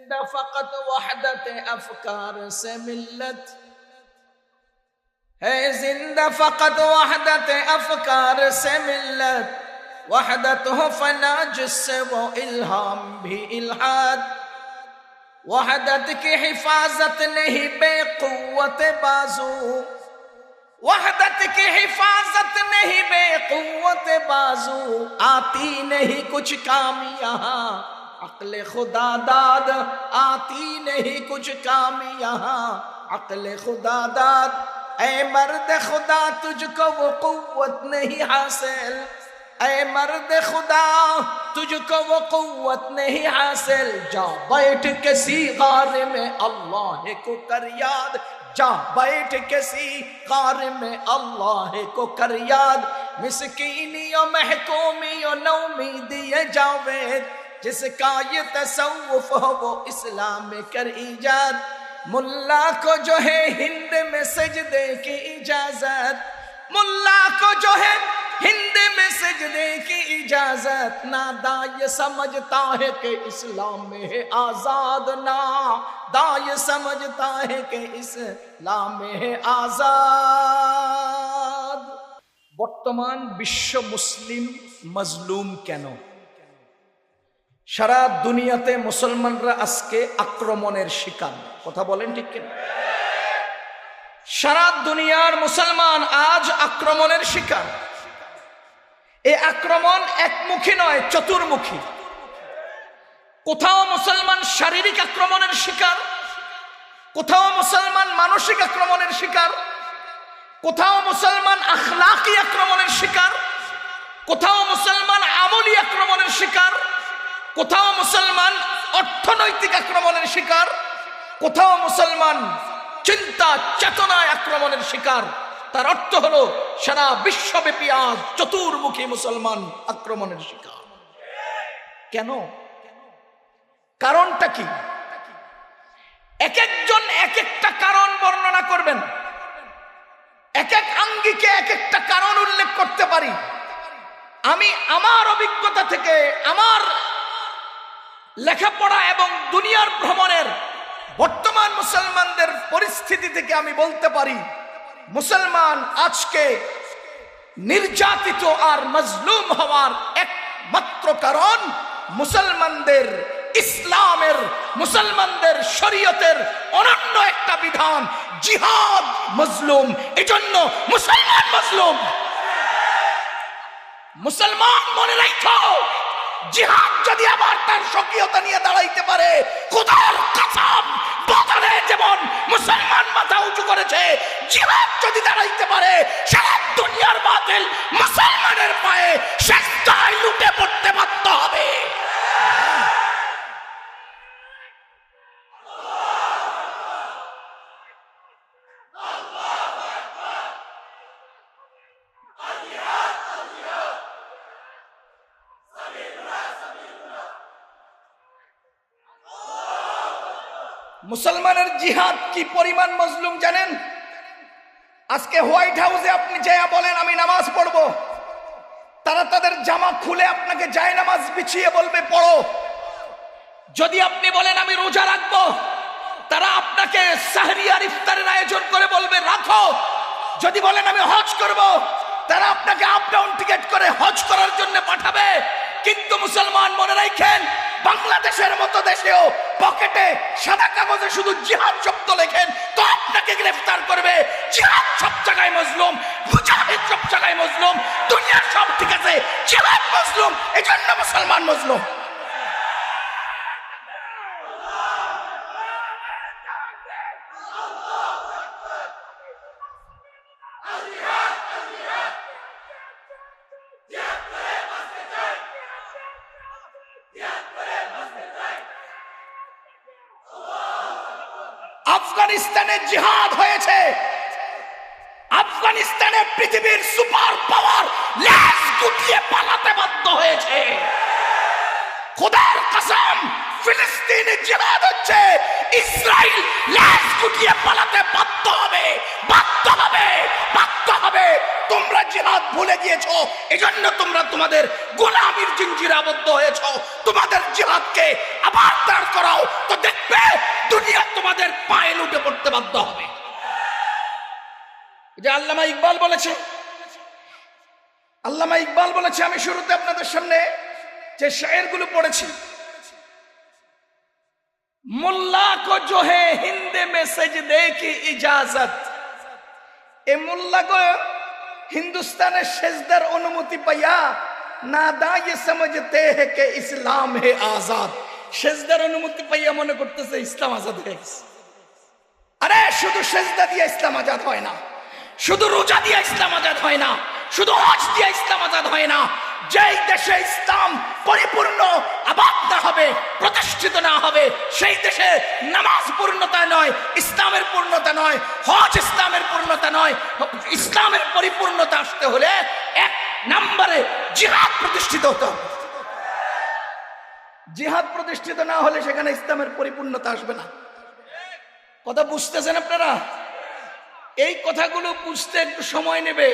जिंदा फकत वहदत अफकार से मिल्लत है, जिंदा फकत वहदत अफकार से मिल्लत, वहदत हो फना जिससे वो इल्हाम भी इल्हाद, वहदत की हिफाजत नहीं बेकुव्वत बाजू, वहदत की हिफाजत नहीं बेकुव्वत बाजू, आती नहीं कुछ काम यहाँ अक्ल खुदा दाद, आती नहीं कुछ काम यहाँ अक्ल खुदा दाद। ऐ मर्द खुदा तुझको वो कुव्वत नहीं हासिल, ऐ मर्द खुदा तुझको वो कुव्वत नहीं हासिल, जा बैठ किसी गार में अल्लाह को कर याद, जा बैठ किसी गार में अल्लाह को कर याद। मिस्कीनियों महकूमियों नौमीदिए जावेद, जिसका ये तसव्वुफ हो वो इस्लाम में कर इजाद। मुल्ला को जो है हिंद में सजदे की इजाजत, मुल्ला को जो है हिंद में सजदे की इजाजत, नादा ये समझता है कि इस्लाम में है आजाद, ना दाय समझता है कि इस्लाम में है आजाद। বর্তমান বিশ্ব মুসলিম মজলুম কেন? সারা দুনিয়াতে মুসলমানরা আজকে আক্রমণের শিকার, কথা বলেন ঠিক কিনা? সারা দুনিয়ার মুসলমান আজ আক্রমণের শিকার। এই আক্রমণ একমুখী নয়, চতুর্মুখী। কোথাও মুসলমান শারীরিক আক্রমণের শিকার, কোথাও মুসলমান মানসিক আক্রমণের শিকার, কোথাও মুসলমান আখলাকি আক্রমণের শিকার, কোথাও মুসলমান আমলি আক্রমণের শিকার, কোথাও মুসলমান অর্থনৈতিক আক্রমণের শিকার, কোথাও মুসলমান চিন্তা চেতনায় আক্রমণের শিকার। তার অর্থ হলো সারা বিশ্বব্যাপী আজ চতুর্মুখী মুসলমান আক্রমণের শিকার। কেন? কারণটা কি? এক একজন এক একটা কারণ বর্ণনা করবেন, এক এক আঙ্গিকে এক একটা কারণ উল্লেখ করতে পারি। আমি আমার অভিজ্ঞতা থেকে, আমার লেখাপড়া এবং দুনিয়ার ভ্রমণের বর্তমান মুসলমানদের পরিস্থিতি থেকে আমি বলতে পারি, মুসলমান আজকে নির্যাতিত আর মজলুম হওয়ার একমাত্র কারণ মুসলমানদের ইসলামের, মুসলমানদের শরীয়তের অনন্য একটা বিধান, জিহাদ মজলুম। এজন্য মুসলমান মজলুম। মুসলমান মনে রাখো, জিহাদ যদি আবার তার স্বকীয়তা নিয়ে দাঁড়াইতে পারে, খোদার কসম বদরে যেমন মুসলমান মাথা উঁচু করেছে, জিহাদ যদি দাঁড়াইতে পারে, সারা দুনিয়ার বাতিল মুসলমানের পায়ে সেজদায় লুটে পড়তে বাধ্য হবে। মুসলমানের জিহাদ কি পরিমাণ মজলুম জানেন? আজকে হোয়াইট হাউসে আপনি যায়া বলেন আমি নামাজ পড়বো, তারা তাদের জামা খুলে আপনাকে জায়নামাজ বিছিয়ে বলবে পড়ো। যদি আপনি বলেন আমি রোজা রাখবো, তারা আপনাকে সাহরি আর ইফতারের আয়োজন করে বলবে রাখো। যদি বলেন আমি হজ করব, তারা আপনাকে আপ ডাউন টিকেট করে হজ করার জন্য পাঠাবে। কিন্তু মুসলমান মনে রাখেন, বাংলাদেশের মতো দেশেও পকেটে সাদা কাগজে শুধু জিহাদ শব্দ লেখেন তো আপনাকে গ্রেফতার করবে। জিহাদ সব জায়গায় মজলুম, মুজাহিদ সব জায়গায় মজলুম, দুনিয়ার সব ঠিক আছে, জিহাদ মজলুম, এজন্য মুসলমান মজলুম। আফগানিস্তানে জিহাদ হয়েছে, আফগানিস্তানে পৃথিবীর সুপার পাওয়ার লেজ গুটিয়ে পালাতে বাধ্য হয়েছে। খোদার কসম, ফিলিস্তিনে জিহাদ হচ্ছে, ইসরায়েল লেজ গুটিয়ে পালাতে বাধ্য হবে, বাধ্য হবে, বাধ্য হবে। তোমরা জিহাদ ভুলে গিয়েছো, এজন্য তোমরা তোমাদের গোলামির জিঞ্জিরে আবদ্ধ হয়েছো। তোমাদের জিহাদকে আবার দাঁড় করাও তো আল্লামা ইকবাল বলেছে, আমি শুরুতে আপনাদের সামনে যে শায়েরগুলো পড়েছি, मुल्ला को जो है हिंद में सजदे की इजाजत, ए मुल्ला को हिंदुस्तान सेजदार अनुमति पाया, नादा ये समझते हैं कि इस्लाम है आजाद। सेजदार अनुमति पाया মনে করতেছে ইসলাম আজাদ হয়ে গেছে। আরে শুধু সেজদা দিয়ে ইসলাম আজাদ হয় না, শুধু রোজা দিয়ে ইসলাম আজাদ হয় না, শুধু হজ দিয়ে ইসলাম আজাদ হয় না। যেই দেশে ইসলাম পরিপূর্ণ আবাদ না হবে, প্রতিষ্ঠিত না হবে, সেই দেশে নামাজ পূর্ণতা নয়, ইসলামের পূর্ণতা নয়, হজ ইসলামের পূর্ণতা নয়। ইসলামের পরিপূর্ণতা আসতে হলে এক নম্বরে জিহাদ প্রতিষ্ঠিত হতে হবে। জিহাদ প্রতিষ্ঠিত না হলে সেখানে ইসলামের পরিপূর্ণতা আসবে না। কথা বুঝতেছেন আপনারা? এই কথাগুলো বুঝতে একটু সময় নেবে,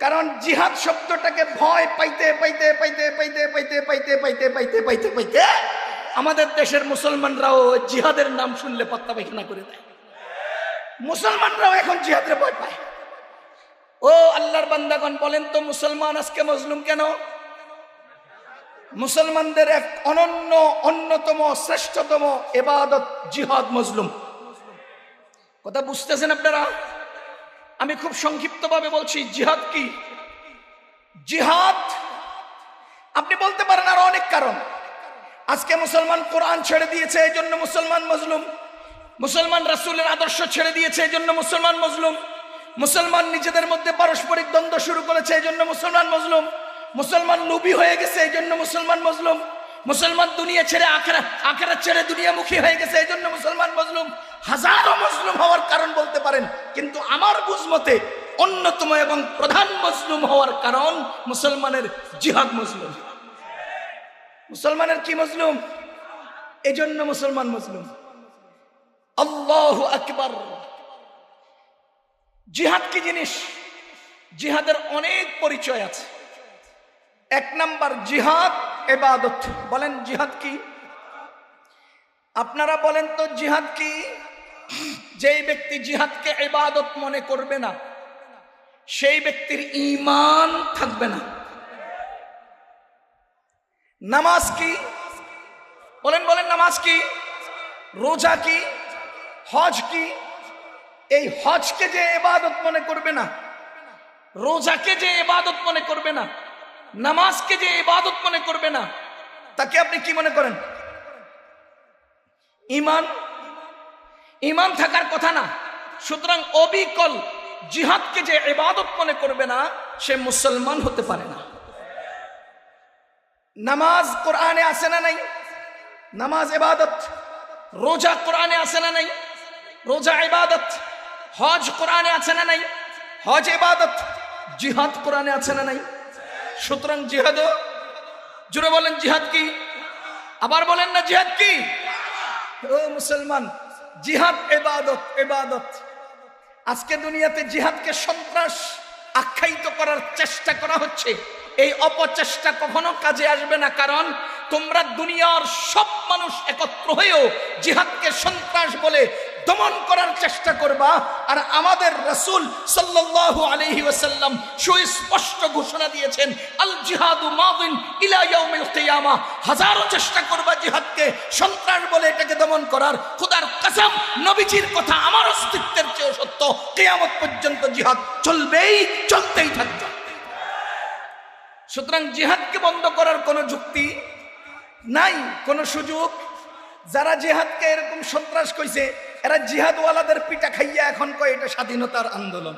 কারণ জিহাদ শব্দটাকে ভয় পাইতে পাইতে পাইতে পাইতে পাইতে পাইতে পাইতে পাইতে পাইতে পাইতে আমাদের দেশের মুসলমানরাও জিহাদের নাম শুনলে পাত্তা পায়খানা করে দেয়। মুসলমানরাও এখন জিহাদের ভয় পায়। ও আল্লাহর বান্দাগণ, বলেন তো মুসলমান আজকে মজলুম কেন? মুসলমানদের এক অনন্য, অন্যতম, শ্রেষ্ঠতম ইবাদত জিহাদ মজলুম। কথা বুঝতেছেন আপনারা? আমি খুব সংক্ষিপ্তভাবে বলছি, জিহাদ কি? জিহাদ আপনি বলতে পারেন আরো অনেক কারণ। আজকে মুসলমান কোরআন ছেড়ে দিয়েছে, এই জন্য মুসলমান মজলুম। মুসলমান রাসূলের আদর্শ ছেড়ে দিয়েছে, এই জন্য মুসলমান মজলুম। মুসলমান নিজেদের মধ্যে পারস্পরিক দ্বন্দ্ব শুরু করেছে, এই জন্য মুসলমান মজলুম। মুসলমান লোভী হয়ে গেছে, এই জন্য মুসলমান মজলুম। মুসলমান দুনিয়া ছেড়ে আখিরাত ছেড়ে দুনিয়ামুখী হয়ে গেছে, এই জন্য মুসলমান মজলুম। হাজারো মজলুম হওয়ার কারণ বলতে পারেন, কিন্তু আমার বুঝমতে অন্যতম এবং প্রধান মজলুম হওয়ার কারণ মুসলমানের জিহাদ মজলুম। মুসলমানের কি মজলুম? এজন্য মুসলমান মজলুম। আল্লাহু আকবার। জিহাদ কি জিনিস? জিহাদের অনেক পরিচয় আছে। এক নাম্বার, জিহাদ ইবাদত। বলেন জিহাদ কি? আপনারা বলেন তো জিহাদ কি? যেই ব্যক্তি জিহাদকে ইবাদত মনে করবে না, সেই ব্যক্তির ঈমান থাকবে না। নামাজ কি? বলেন বলেন নামাজ কি? রোজা কি? হজ কি? এই হজকে যে ইবাদত মনে করবে না, রোজাকে যে ইবাদত মনে করবে না, নামাজকে যে ইবাদত মনে করবে না, তাকে আপনি কি মনে করেন? ঈমান। ঈমান থাকার কথা না। সুতরাং অবিকল জিহাদকে যে ইবাদত মনে করবে না, সে মুসলমান হতে পারে না। নামাজ কোরআনে আছে না নাই? নামাজ ইবাদত। রোজা কোরআনে আছে না নাই? রোজা ইবাদত। হজ কোরআনে আছে না নাই? হজ ইবাদত। জিহাদ কোরআনে আছে না নাই? সুতরাং জিহাদ, জুড়ে বলেন জিহাদ কি? আবার বলেন না জিহাদ কি? ও মুসলমান, জিহাদ ইবাদত। ইবাদত। আজকে দুনিয়াতে জিহাদকে সন্ত্রাস আখ্যায়িত করার চেষ্টা করা হচ্ছে। এই অপচেষ্টা কখনো কাজে আসবে না, কারণ তোমরা দুনিয়ার সব মানুষ একত্র হয়েও জিহাদকে সন্ত্রাস বলে দমন করার চেষ্টা করবা, আর আমাদের রাসূল সাল্লাল্লাহু আলাইহি ওয়াসাল্লাম সুস্পষ্ট ঘোষণা দিয়েছেন, আল জিহাদু মাদিন ইলা ইয়াউমিল কিয়ামা। হাজারো চেষ্টা করবা জিহাদকে সন্ত্রাস বলে এটাকে দমন করার, খোদার কসম নবীজির কথা আমার অস্তিত্বের চেয়ে সত্য, কিয়ামত পর্যন্ত জিহাদ চলবেই, চলতেই থাকবে। সুতরাং জিহাদকে বন্ধ করার কোনো যুক্তি নাই, কোনো সুযোগ। যারা জিহাদকে এরকম সন্ত্রাস কইছে, এরা জিহাদওয়ালাদের পিটা খাইয়া এখন কয় এটা স্বাধীনতার আন্দোলন।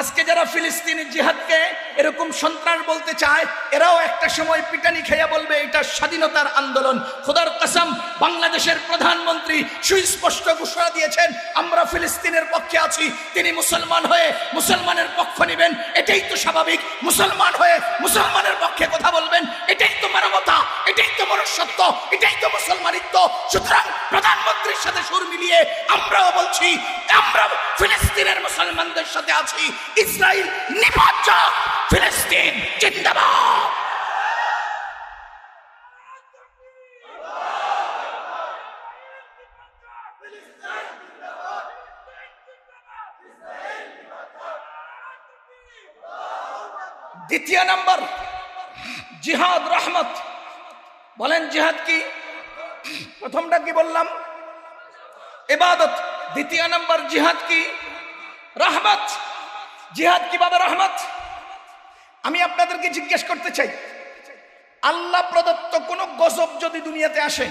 আজকে যারা ফিলিস্তিনি জিহাদকে এরকম সন্ত্রাস বলতে চায়, এরাও একটা সময় পিটানি খাইয়া বলবে এটা স্বাধীনতার আন্দোলন। খোদার কসম, বাংলাদেশের প্রধানমন্ত্রী সুস্পষ্ট ঘোষণা দিয়েছেন, আমরা ফিলিস্তিনের পক্ষে আছি। তিনি মুসলমান হয়ে মুসলমানের পক্ষ নেবেন, এটাই তো স্বাভাবিক। মুসলমান হয়ে মুসলমানের পক্ষে কথা বলবেন, এটাই তো মানবতা, এটাই তো মনুষ্যত্ব, এটাই তো মুসলমানিত্ব। সুতরাং প্রধানমন্ত্রীর সাথে সুর মিলিয়ে আমরাও বলছি, আমরা ফিলিস্তিনের মুসলমানদের সাথে আছি। ইসরায়েল নির্লজ্জ, ফিলিস্তিন জিন্দাবাদ। দ্বিতীয় নাম্বার জিহাদ রহমত। বলেন জিহাদ কি? প্রথমটা কি বললাম? ইবাদত। দ্বিতীয় নাম্বার জিহাদ কি? রহমত। জিহাদ কিভাবে রহমত? আমি আপনাদেরকে জিজ্ঞেস করতে চাই, আল্লাহ প্রদত্ত কোন গজব যদি দুনিয়াতে আসে,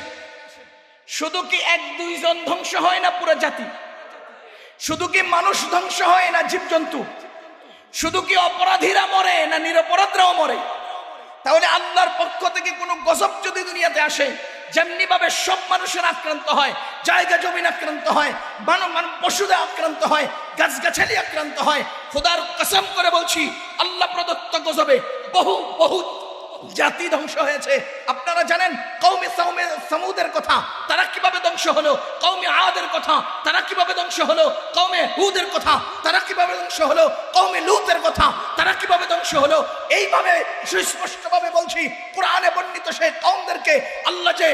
শুধু কি এক দুইজন ধ্বংস হয় না পুরো জাতি? শুধু কি মানুষ ধ্বংস হয় না জীবজন্তু? শুধু কি অপরাধীরা মরে না নিরপরাধরাও মরে? তাহলে আল্লাহর পক্ষ থেকে কোনো গজব যদি দুনিয়াতে আসে, যেমনি ভাবে সব মানুষের আক্রান্ত হয়, জায়গা জমিন আক্রান্ত হয়, পশুদের আক্রান্ত হয়, গাছগাছালি আক্রান্ত হয়, খোদার কসম করে বলছি আল্লাহ প্রদত্ত গজবে বহু বহু জাতি ধ্বংস হয়েছে। আপনারা জানেন কওমে সামুদের কথা, তারা কিভাবে ধ্বংস হলো? কওমে আদের কথা, তারা কিভাবে ধ্বংস হলো? কওমে হুদের কথা, তারা কিভাবে ধ্বংস হলো? কওমে লূতের কথা, তারা কিভাবে ধ্বংস হলো? এইভাবে সুস্পষ্টভাবে বলছি, কোরআনে বর্ণিত সেই কওমদেরকে আল্লাহ যে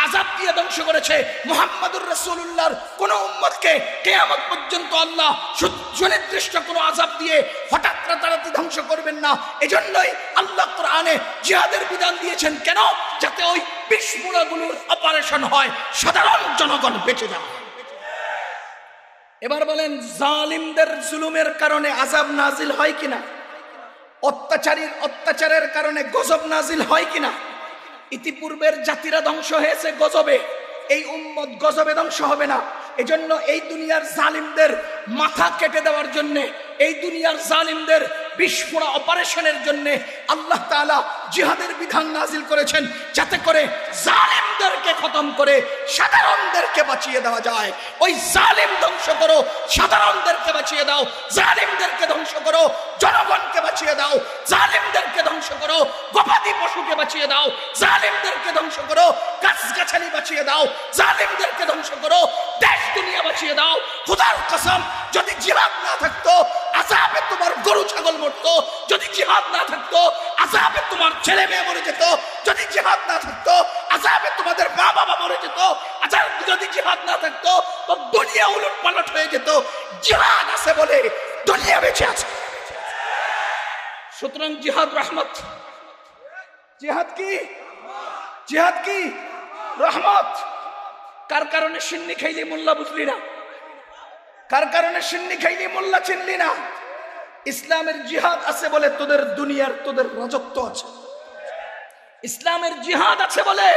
আযাব দিয়ে ধ্বংস করেছে, মুহাম্মদুর রাসূলুল্লাহর কোন উম্মতকে কিয়ামত পর্যন্ত আল্লাহ সুনির্দিষ্ট কোন আযাব দিয়ে হঠাৎ রাতারাতি ধ্বংস করবেন না। এজন্যই আল্লাহ কোরআনে জিহাদের বিধান দিয়েছেন। কেন? যাতে ওই বিস্ফোরণগুলোর অপারেশন হয়, সাধারণ জনগণ বেঁচে যায়। এবার বলেন, জালিমদের জুলুমের কারণে আযাব নাজিল হয় কিনা? অত্যাচারের কারণে গজব নাজিল হয় কিনা? ইতিপূর্বের জাতিরা ধ্বংস হয়েছে গজবে, এই উম্মত গজবে ধ্বংস হবে না। এজন্য এই দুনিয়ার জালিমদের মাথা কেটে দেওয়ার জন্য, এই দুনিয়ার জালিমদের বিস্ফোরা অপারেশনের জন্য আল্লাহ তাআলা জিহাদের বিধান নাজিল করেছেন, যাতে করে জালিমদেরকে খতম করে সাধারণদেরকে বাঁচিয়ে দেওয়া যায়। ওই জালিম ধ্বংস করো, সাধারণদেরকে বাঁচিয়ে দাও। জালিমদেরকে ধ্বংস করো, জনগণকে বাঁচিয়ে দাও। জালিমদেরকে ধ্বংস করো, গবাদি পশুকে বাঁচিয়ে দাও। জালিমদেরকে ধ্বংস করো, গাছগাছালি বাঁচিয়ে দাও। জালিমদেরকে ধ্বংস করো, দেশ দুনিয়া বাঁচিয়ে দাও। খোদার কসম, যদি জিহাদ না থাকতো আযাবে তোমার গরু ছাগল মরতো। যদি জিহাদ না থাকতো আযাবে তোমার ছেলে মেয়ে মরে যেত। যদি জিহাদ না থাকতো আযাবে তোমাদের মা বাবা মরে যেত। যদি জিহাদ না থাকতো তো দুনিয়া উলট পালট হয়ে যেত। জিহাদ আছে বলে দুনিয়া বেঁচে আছে। সুতরাং জিহাদ রহমত। জিহাদ কি? জিহাদ কি? রহমত। কার কারণে সিন্নি খাইলি মোল্লা বুঝলি না? কার কারণে সিন্নি খাইলি মোল্লা চিনলি না? ইসলামের জিহাদ আছে বলে তোদের দুনিয়ার তোদের রাজত্ব আছে। ইসলামের জিহাদ আছে বলে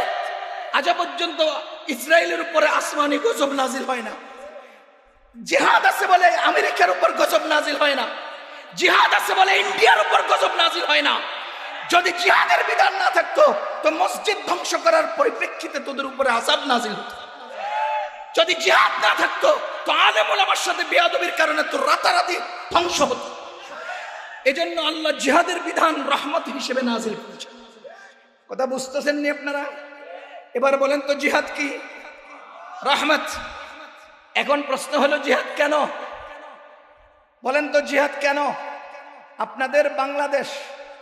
আজ পর্যন্ত ইসরায়েলের উপরে আসমানি গজব নাজিল হয় না। জিহাদ আছে বলে আমেরিকার উপর গজব নাজিল হয় না। জিহাদ আছে বলে ইন্ডিয়ার উপর গজব নাজিল হয় না। যদি জিহাদের বিধান না থাকতো তো মসজিদ ধ্বংস করার পরিপ্রেক্ষিতে তোদের উপরে আযাব নাজিল হতো। যদি জিহাদ না থাকতো তো আলেম ওলামার সাথে বেয়াদবির কারণে তো রাতারাতি ধ্বংস হতো। এজন্য আল্লাহ জিহাদের বিধান রহমত হিসেবে নাজিল করেছেন। কথা বুঝতেছেন নি আপনারা? এবার বলেন তো জিহাদ কি? রহমত। এখন প্রশ্ন হলো জিহাদ কেন? বলেন তো জিহাদ কেন? আপনাদের বাংলাদেশ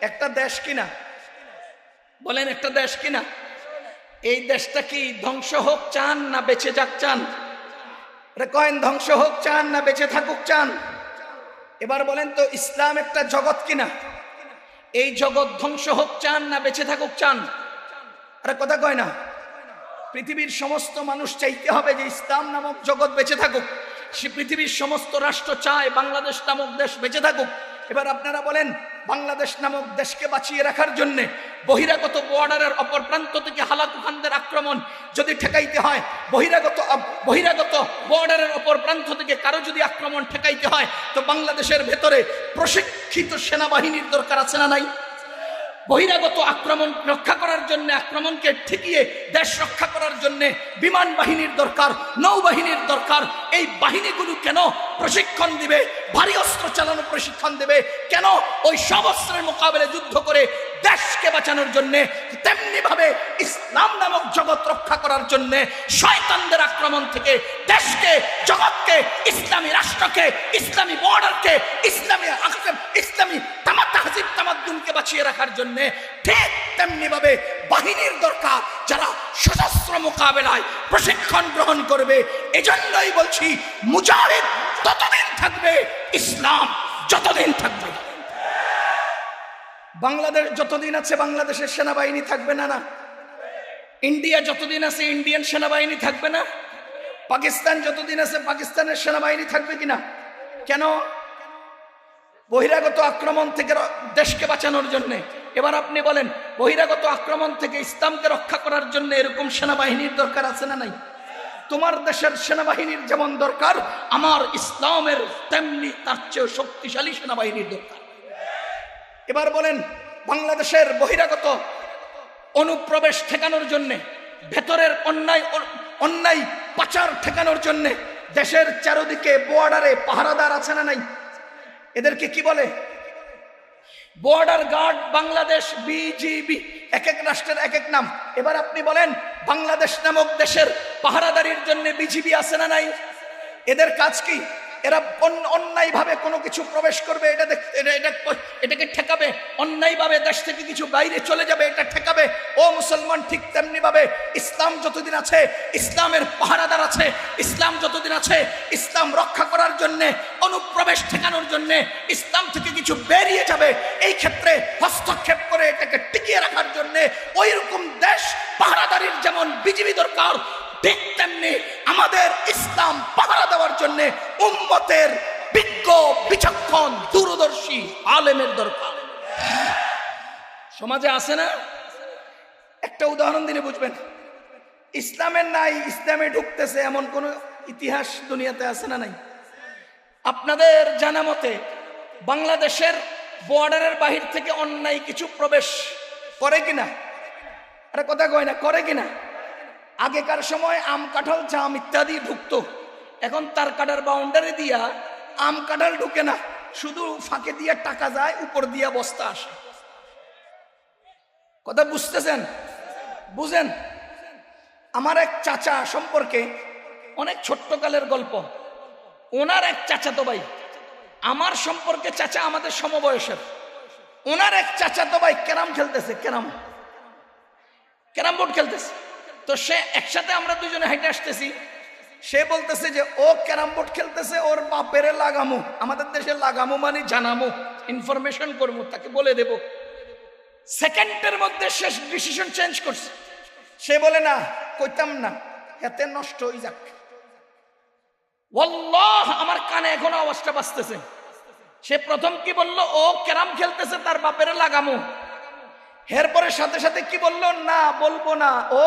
একটা দেশ কিনা? বলেন একটা দেশ কিনা? এই দেশটা কি ধ্বংস হোক চান না বেঁচে যাক চান? কয়েন ধ্বংস হোক চান না বেঁচে থাকুক চান? এবার বলেন তো ইসলাম একটা জগৎ কিনা? এই জগৎ ধ্বংস হোক চান না বেঁচে থাকুক চান? আরে কথা কয় না। পৃথিবীর সমস্ত মানুষ চাইতে হবে যে ইসলাম নামক জগৎ বেঁচে থাকুক। সে পৃথিবীর সমস্ত রাষ্ট্র চায় বাংলাদেশ নামক দেশ বেঁচে থাকুক। এবার আপনারা বলেন, বাংলাদেশ নামক দেশকে বাঁচিয়ে রাখার জন্য বহিরাগত বর্ডারের অপর প্রান্ত থেকে হালাকুখানদের আক্রমণ যদি ঠেকাইতে হয়, বহিরাগত বর্ডারের অপর প্রান্ত থেকে কারো যদি আক্রমণ ঠেকাইতে হয়, তো বাংলাদেশের ভেতরে প্রশিক্ষিত সেনাবাহিনীর দরকার আছে না নাই? বহিরাগত আক্রমণ রক্ষা করার জন্য, আক্রমণকে ঠেকিয়ে দেশ রক্ষা করার জন্য বিমান বাহিনীর দরকার, নৌবাহিনীর দরকার। এই বাহিনীগুলো কেন প্রশিক্ষণ দিবে? ভারী অস্ত্র চালানো প্রশিক্ষণ দেবে কেন? ওই সব অস্ত্রের মোকাবেলায় যুদ্ধ করে দেশকে বাঁচানোর জন্য। তেমনি ভাবে ইসলাম নামক জগৎ রক্ষা করার জন্য শয়তানদের আক্রমণ থেকে দেশকে, জগৎকে, ইসলামী রাষ্ট্রকে, ইসলামী বর্ডারকে, ইসলামী তাহজিব তামাদ্দুনকে বাঁচিয়ে রাখার জন্য ঠিক তেমনি ভাবে বাহিনীর দরকার, যারা সশস্ত্র মোকাবেলায় প্রশিক্ষণ গ্রহণ করবে। এজন্যই বলছি, মুজাহিদ ততদিন থাকবে, ইসলাম যতদিন থাকবে। বাংলাদেশ যতদিন আছে বাংলাদেশের সেনাবাহিনী থাকবে না? না। ইন্ডিয়া যতদিন আছে ইন্ডিয়ান সেনাবাহিনী থাকবে না? পাকিস্তান যতদিন আছে পাকিস্তানের সেনাবাহিনী থাকবে কিনা? কেন? বহিরাগত আক্রমণ থেকে দেশকে বাঁচানোর জন্য। এবার আপনি বলেন, বহিরাগত আক্রমণ থেকে ইসলামকে রক্ষা করার জন্য এরকম সেনাবাহিনীর দরকার আছে না নাই? তোমার দেশের সেনাবাহিনীর যেমন দরকার, আমার ইসলামের তেমনি তার চেয়ে শক্তিশালী সেনাবাহিনীর দরকার। এবার বলেন, বাংলাদেশের বহিরাগত অনুপ্রবেশ ঠেকানোর জন্য, ভেতরের অন্যায় পাচার ঠেকানোর জন্য দেশের চারদিকে বর্ডারে পাহারাদার আছে না নাই? এদেরকে কি বলে? বর্ডার গার্ড, বাংলাদেশ, বিজিবি, এক এক রাষ্ট্রের এক এক নাম। এবার আপনি বলেন, বাংলাদেশ নামক দেশের পাহারাদারির জন্য বিজিবি আছে না নাই? এদের কাজ কি? এরা অন্যায়ভাবে কোনো কিছু প্রবেশ করবে, এটাকে ঠেকাবে। অন্যায়ভাবে দেশ থেকে কিছু বাইরে চলে যাবে, এটা ঠেকাবে। ও মুসলমান, ঠিক তেমনি ভাবে ইসলাম যতদিন আছে ইসলামের পাহারাদার আছে। ইসলাম যতদিন আছে ইসলাম রক্ষা করার জন্য, অনুপ্রবেশ ঠেকানোর জন্য, ইসলাম থেকে কিছু বেরিয়ে যাবে এই ক্ষেত্রে হস্তক্ষেপ করে এটাকে টিকিয়ে রাখার জন্য ওই রকম দেশ পাহারাদারির যেমন বিজিবি দরকার, ঠিক তেমনি আমাদের ইসলাম পাহারা দেওয়ার জন্য উম্মতের বিজ্ঞ, বিচক্ষণ, দূরদর্শী আলেমের দরকার। সমাজে আছে না? একটা উদাহরণ দিলে বুঝবেন। ইসলামের নাই, ইসলামে ঢুকতেছে এমন কোন ইতিহাস দুনিয়াতে আছে না নাই? আপনাদের জানা মতে বাংলাদেশের বর্ডারের বাহির থেকে অন্যায় কিছু প্রবেশ করে কিনা? আরে কথা কয় না, করে কিনা? আগেকার সময় আম, কাঁঠাল, জাম ইত্যাদি ঢুকতো। এখন তার কাটার বাউন্ডারি দিয়া আম, কাঁঠাল ঢুকে না, শুধু ফাঁকে দিয়ে টাকা যায়, উপর দিয়া বস্তা আসে। কথা বুঝতেছেন? বুঝেন? আমার এক চাচা সম্পর্কে অনেক ছোট্টকালের গল্প। ওনার এক চাচাতো ভাই, আমার সম্পর্কে চাচা আমাদের সমবয়সের, ওনার এক চাচাতো ভাই ক্যারাম খেলতেছে, ক্যারাম বোর্ড খেলতেছে। তো সে একসাথে আমরা দুজনে হাইটে আসতেছি, সে বলতেছে যে ও ক্যারাম বোর্ড খেলতেছে, ওর বাপের লাগামো। আমাদের দেশে লাগামো মানে জানামো, ইনফরমেশন করবো, তাকে বলে দেব। সেকেন্ডের মধ্যে সে ডিসিশন চেঞ্জ করছে। সে বলে না, কইতাম না, এতে নষ্ট হয়ে যাক। ওয়াল্লাহ আমার কানে এখনো আওয়াজটা বাজতেছে। সে প্রথম কি বললো, ও ক্যারাম খেলতেছে, তার বাপের লাগামো। এরপরে সাথে সাথে কি বললো, না বলবো না, ও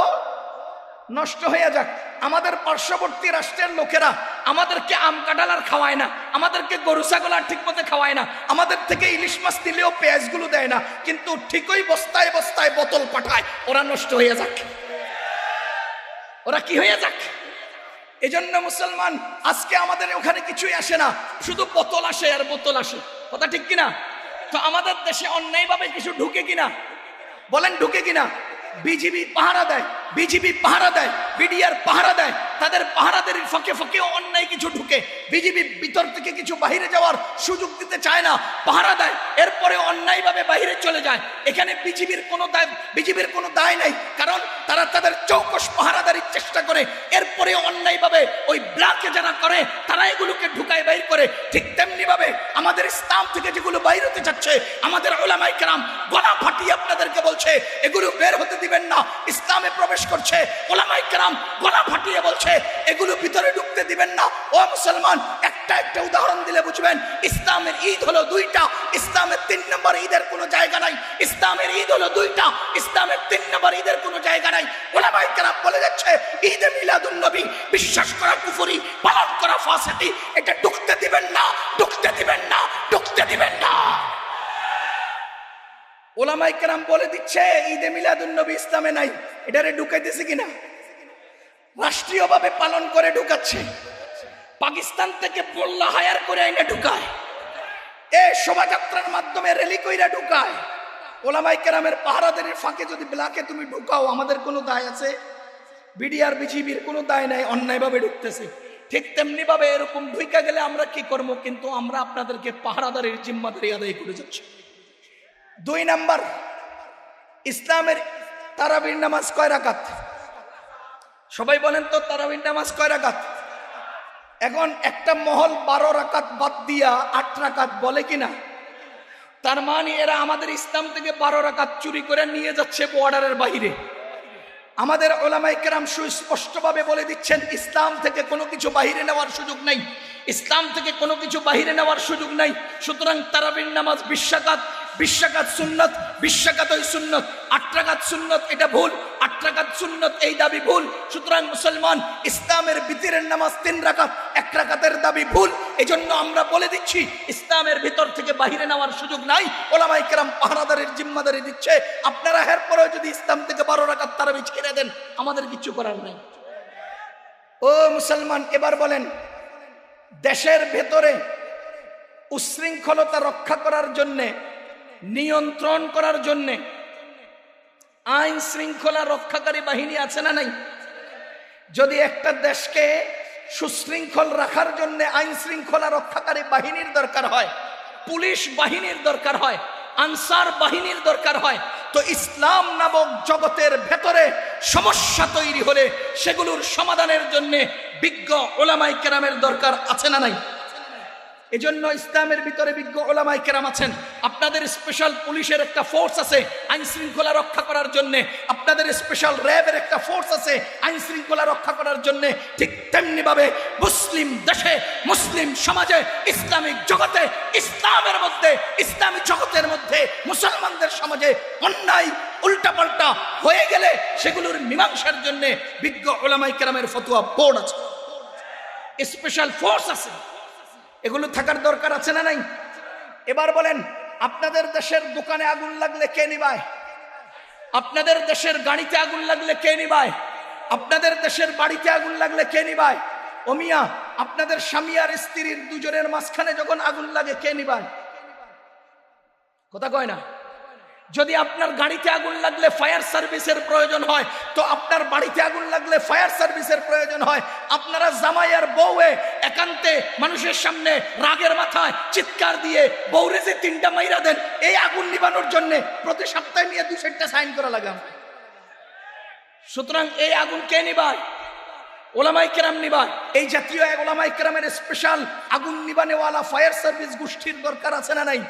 নষ্ট হয়ে যাক। আমাদের পার্শ্ববর্তী রাষ্ট্রের লোকেরা আমাদেরকে আম, কাঁঠাল আর খাওয়ায় না, আমাদেরকে গরু ছাগল আর ঠিক মতো খাওয়ায় না, আমাদের থেকে ইলিশ মাছ দিলেও পেঁয়াজগুলো দেয় না, কিন্তু ঠিকই বস্তায় বস্তায় বোতল পাঠায়। ওরা নষ্ট হয়ে যাক, ওরা কি হয়ে যাক। এজন্য মুসলমান, আজকে আমাদের ওখানে কিছুই আসে না, শুধু বোতল আসে আর বোতল আসে। কথা ঠিক কিনা? তো আমাদের দেশে অন্যায়ভাবে কিছু ঢুকে কিনা? বলেন ঢুকে কিনা? বিজিবি পাহারা দেয়, বিজিবি পাহারা দেয়, বিডিআর পাহারা দেয়। তাদের পাহারাদের ফাঁকে ফাঁকেও অন্যায় কিছু ঢুকে। বিজিবি ভিতর থেকে কিছু বাহিরে যাওয়ার সুযোগ দিতে চায় না, পাহারা দেয়, এরপরে অন্যায়ভাবে বাহিরে চলে যায়। এখানে বিজিবির কোনো দায় নাই, কারণ তারা তাদের চৌকস পাহারাদারির চেষ্টা করে। এরপরে অন্যায়ভাবে ওই ব্ল্যাকে যারা করে তারা এগুলোকে ঢুকায় বাইর করে। ঠিক তেমনি ভাবে আমাদের ইসলাম থেকে যেগুলো বাইর হতে চাচ্ছে, আমাদের উলামায়ে কেরাম গলা ফাটিয়ে আপনাদেরকে বলছে এগুলো বের হতে দিবেন না। ইসলামে প্রবেশ করছে, উলামায়ে কেরাম গলা ফাটিয়ে বলছে এগুলো ভিতরে ঢুকতে দিবেন না। ও মুসলমান, একটা উদাহরণ দিলে বুঝবেন। ইসলামের ঈদ হলো দুইটা, ইসলামের 3 নম্বর ঈদের কোনো জায়গা নাই। ইসলামের ঈদ হলো দুইটা, ইসলামের 3 নম্বর ঈদের কোনো জায়গা নাই। উলামায়ে কেরাম বলে যাচ্ছে ঈদে মিলাদুন নবী বিশ্বাস করা কুফরি, পালন করা ফাসিকি, এটা ঢুকতে দিবেন না, ঢুকতে দিবেন না, ঢুকতে দিবেন না। উলামায়ে কেরাম বলে দিচ্ছে ঈদে মিলাদুন নবী ইসলামে নাই, এটারে ঢুকাইতেছে কিনা? রাষ্ট্রীয়ভাবে পালন করে ঢুকাচ্ছে। পাকিস্তান থেকে মোল্লা হায়ার করে আইনে ঢুকায়, এই শোভাযাত্রার মাধ্যমে র্যালি কইরা ঢুকায়। উলামায়ে কেরামের পাহারাদারির ফাঁকে যদি ব্ল্যাকে তুমি ঢুকাও, আমাদের কোনো দায় আছে? বিডিআর বিজিবির কোনো দায় নাই, অন্যায়ভাবে ঢুকতেছে। ঠিক তেমনি ভাবে এরকম ঢুকা গেলে আমরা কি করবো? কিন্তু আমরা আপনাদেরকে পাহারাদারির জিম্মাদারি আদায় করে যাচ্ছি। 2 নাম্বার, ইসলামের তারাবির নামাজ কয় রাকাত? সবাই বলেন তো তারাবির নামাজ কয় রাকাত? এখন একটা মহল 12 রাকাত বাদ দিয়া 8 রাকাত বলে কিনা? তার মানে এরা আমাদের ইসলাম থেকে 12 রাকাত চুরি করে নিয়ে যাচ্ছে বর্ডারের বাইরে। আমাদের ওলামায়ে কেরাম সুস্পষ্টভাবে বলে দিচ্ছেন ইসলাম থেকে কোনো কিছু বাইরে নেওয়ার সুযোগ নাই, ইসলাম থেকে কোনো কিছু বাইরে নেওয়ার সুযোগ নাই। সুতরাং তারাবির নামাজ 20 রাকাত, 20 রাকাত সুন্নত, 20 রাকাত ওই সুন্নত, 8 রাকাত সুন্নত এটা ভুল, 8 রাকাত সুন্নত এই দাবি ভুল। সুতরাং মুসলমান ইসলামের ভিতরের নামাজ 3 রাকাত, 1 রাকাতের দাবি ভুল। এজন্য আমরা বলে দিচ্ছি ইসলামের ভিতর থেকে বাইরে নেওয়ার সুযোগ নাই। ওলামায়ে কেরাম পাহারাদারের জিম্মাদারি দিচ্ছে, আপনারা এরপরেও যদি ইসলাম থেকে 12 রাকাত তারাবি ছেড়ে দেন আমাদের কিছু করার নাই। ও মুসলমান, এবার বলেন দেশের ভেতরে উশৃঙ্খলতা রক্ষা করার জন্যে, নিয়ন্ত্রণ করার জন্যে আইন শৃঙ্খলা রক্ষাকারী বাহিনী আছে না নাই? যদি একটা দেশকে সুশৃঙ্খল রাখার জন্য আইন শৃঙ্খলা রক্ষাকারী বাহিনীর দরকার হয়, পুলিশ বাহিনীর দরকার হয়, আনসার বাহিনীর দরকার হয়, তো ইসলাম নামক জগতের ভেতরে সমস্যা তৈরি হলে সেগুলোর সমাধানের জন্য বিজ্ঞ ওলামায়ে কেরামের দরকার আছে না নাই? এজন্য ইসলামের ভিতরে বিজ্ঞ ওলামায়ে কেরাম আছেন। আপনাদের স্পেশাল পুলিশের একটা ফোর্স আছে আইন শৃঙ্খলা রক্ষা করার জন্য, আপনাদের স্পেশাল র্যাবের একটা ফোর্স আছে আইন শৃঙ্খলা রক্ষা করার জন্য। ঠিক তেমনি ভাবে মুসলিম দেশে, মুসলিম সমাজে, ইসলামিক জগতে, ইসলামের মধ্যে, ইসলামী জগতের মধ্যে, মুসলমানদের সমাজে অন্যায় উল্টাপাল্টা হয়ে গেলে সেগুলোর মীমাংসার জন্য বিজ্ঞ ওলামায়ে কেরামের ফতোয়া বোর্ড আছে, স্পেশাল ফোর্স আছে। এগুলো থাকার দরকার আছে না নাই? এবার বলেন আপনাদের দেশের দোকানে আগুন লাগলে কে নিভায়? আপনাদের দেশের গাড়িতে আগুন লাগলে কে নিভায়? আপনাদের দেশের বাড়িতে আগুন লাগলে কে নিভায়? ও মিয়া, আপনাদের স্বামী আর স্ত্রীর দুজনের মাঝখানে যখন আগুন লাগে কে নিভায়? কথা কয় না। যদি আপনার গাড়িতে আগুন লাগলে ফায়ার সার্ভিসের প্রয়োজন হয়, তো আপনার বাড়িতে আগুন লাগলে ফায়ার সার্ভিসের প্রয়োজন হয়। আপনারা জামাই আর বউয়ে একান্তে মানুষের সামনে রাগের মাথায় চিৎকার দিয়ে বউরে যে 3টা মাইরা দেন, এই আগুন নিবানোর জন্য প্রতি সপ্তাহে নিয়ে 2-4টা সাইন করা লাগে। সুতরাং এই আগুন কে নিবায়? ওলামায়ে কেরাম নিবায়। এই জাতীয় ওলামায়ে কেরামের স্পেশাল আগুন নিবানেওয়ালা ফায়ার সার্ভিস গোষ্ঠীর দরকার আছে না নাই?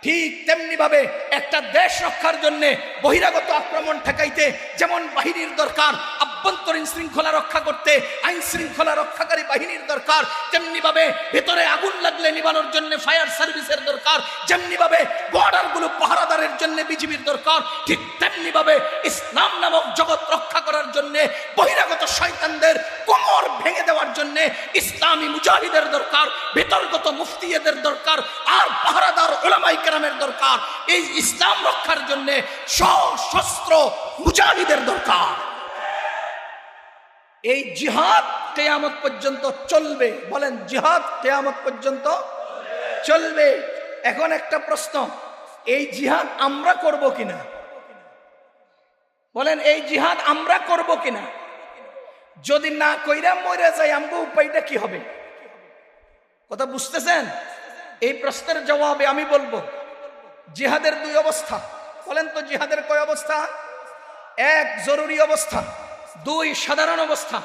ঠিক তেমনি ভাবে একটা দেশ রক্ষার জন্য বহিরাগত আক্রমণ ঠেকাইতে যেমন বাহিনীর দরকার, আভ্যন্তরীণ শৃঙ্খলা রক্ষা করতে আইন শৃঙ্খলা রক্ষাকারী বাহিনীর দরকার, তেমনি ভাবে ভেতরে আগুন লাগলে নিবানোর জন্য ফায়ার সার্ভিসের দরকার, যেমনি ভাবে বর্ডার গুলো পাহারাদারের জন্য বিজিবির দরকার, ঠিক তেমনি ভাবে ইসলাম নামক জগৎ রক্ষা করার জন্য বহিরাগত শয়তানদের কোমর ভেঙে দেওয়ার জন্য ইসলামী মুজাহিদের দরকার, ভেতরগত মুফতিদের দরকার, আর পাহারাদার ওলামায়ে কেরামের দরকার। এই ইসলাম রক্ষার জন্য সশস্ত্র মুজাহিদের দরকার। এই জিহাদ কিয়ামত পর্যন্ত চলবে। বলেন জিহাদ কিয়ামত পর্যন্ত চলবে। এখন একটা প্রশ্ন, এই জিহাদ আমরা করব কিনা? বলেন এই জিহাদ আমরা করব কিনা? যদি না কইরা মরে যাই আমগো উপায়টা কি হবে? কথা বুঝতেছেন? এই প্রশ্নের জবাবে আমি বলবো জিহাদের 2 অবস্থা। বলেন তো জিহাদের কয় অবস্থা? 1 জরুরি অবস্থা, 2 সাধারণ অবস্থা।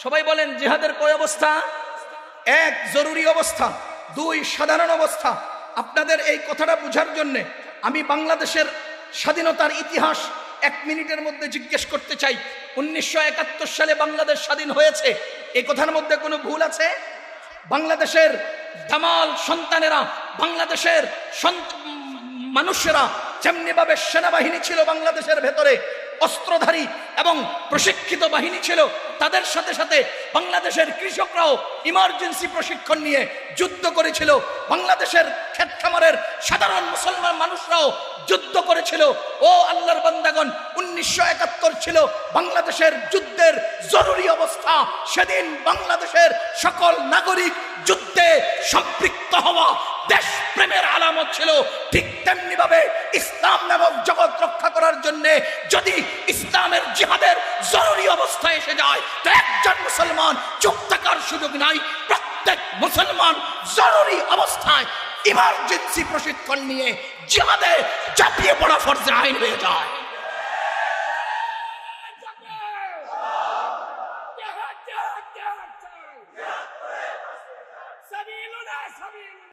সবাই বলেন জিহাদের কয় অবস্থা? 1 জরুরি অবস্থা, 2 সাধারণ অবস্থা। আপনাদের এই কথাটা বোঝার জন্য আমি বাংলাদেশের স্বাধীনতার ইতিহাস 1 মিনিটের মধ্যে জিজ্ঞেস করতে চাই। 1971 সালে বাংলাদেশ স্বাধীন হয়েছে, এই কথার মধ্যে কোনো ভুল আছে? বাংলাদেশের দামাল সন্তানেরা, বাংলাদেশের মানুষেরা যেমনি ভাবে সেনাবাহিনী ছিল বাংলাদেশের ভেতরে, অস্ত্রধারী এবং প্রশিক্ষিত বাহিনী ছিল, তাদের সাথে সাথে বাংলাদেশের কৃষকরাও ইমার্জেন্সি প্রশিক্ষণ নিয়ে যুদ্ধ করেছিল। বাংলাদেশের ক্ষেত খামারের সাধারণ মুসলমান মানুষরাও যুদ্ধ করেছিল। ও আল্লাহর বান্দাগণ, 1971 ছিল বাংলাদেশের যুদ্ধের জরুরি অবস্থা। সেদিন বাংলাদেশের সকল নাগরিক যুদ্ধে সম্পৃক্ত হওয়া দেশ প্রেমের আলামত ছিল। ঠিক তেমনি ভাবে ইসলাম নামক জগৎ রক্ষা করার জন্য যদি ইসলামের জিহাদের জরুরি অবস্থা এসে যায়, তো একজন মুসলমান চুপ থাকার সুযোগ নাই। প্রত্যেক মুসলমান জরুরি অবস্থায় ইমার্জেন্সি প্রশিক্ষণ নিয়ে জিহাদে ঝাঁপিয়ে পড়া ফরজে আইন হয়ে যায়।